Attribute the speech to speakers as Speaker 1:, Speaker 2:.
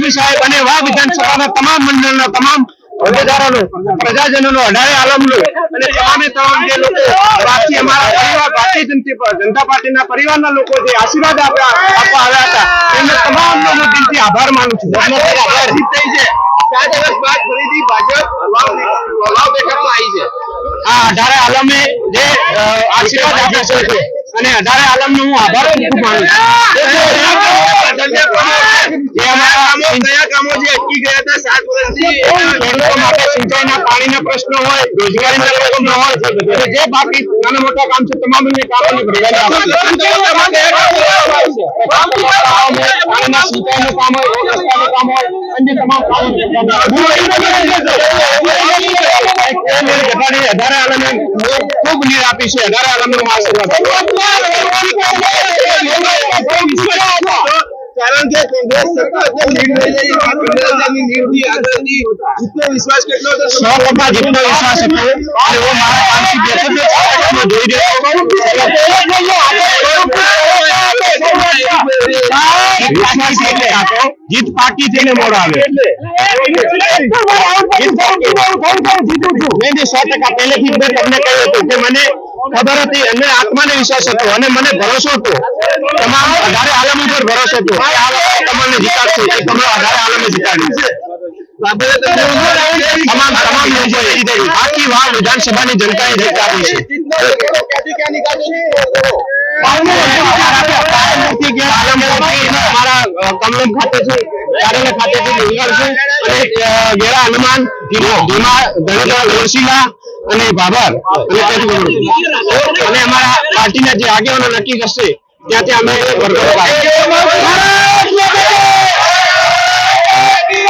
Speaker 1: DGP સાહેબ અને વાવ વિધાનસભાના તમામ મંડળના તમામ હોદ્દેદારોનો, પ્રજાજનોનો, અઢારે આલમનો અને તમામ જે લોકો અમારા પરિવાર ભારતીય જનતા પાર્ટીના પરિવારના લોકો જે આશીર્વાદ આપવા આવ્યા હતા એમને તમામનો હું દિલથી આભાર માનું છું. 4 દિવસ બાદ ફરીથી ભાજપ વાવ બેઠકમાં આવી છે. આ અઢારે આલમે જે આશીર્વાદ આપ્યા છે અને અઢારે આલમનો હું આભાર ખૂબ માનું છું. જે અમારા કયા કામો જે અટકી ગયા હતા 7 વર્ષથી ખેડૂતો માટે સિંચાઈના પાણીના પ્રશ્નો હોય, રોજગારીના પ્રશ્નો હોય, જે બાકી નાના મોટા કામ છે તમામ કામોની પાણીના સિંચાઈનું કામ હોય, રસ્તાનું કામ હોય, અન્ય તમામ કામો અઢારે આલમે ખૂબ નીર આપી છે. અઢારે આલમનો આશીર્વાદ કારણ કે કોંગ્રેસ સરકાર વિશ્વાસ કેટલો હતો? 100% જેટલો વિશ્વાસ હતો અને હું મારા કામથી જોઈ રહ્યો જીત પાકી થઈને મોડો આવે 100% પહેલેથી મેં તમને કહ્યું હતું કે મને ખબર હતી અને આત્માને વિશ્વાસ હતો અને મને ભરોસો હતો, તમામ અઢારે આલમ ઉપર ભરોસો હતો તમને જીતાડશે. એ તમને અઢારે આલમે જીતાડ્યું. તમામ આખી વાવ વિધાનસભાની જનતાએ જીતાડી છે. અમારા કમલમ ખાતેથી કાર્યાલય ખાતેથી ડુંગર છે અને ગેરા હનુમાન ધીમા ગણેશીલા અને ભાભર અને અમારા પાર્ટીના જે આગેવાનો નક્કી કરશે ત્યાંથી અમે વર્કરો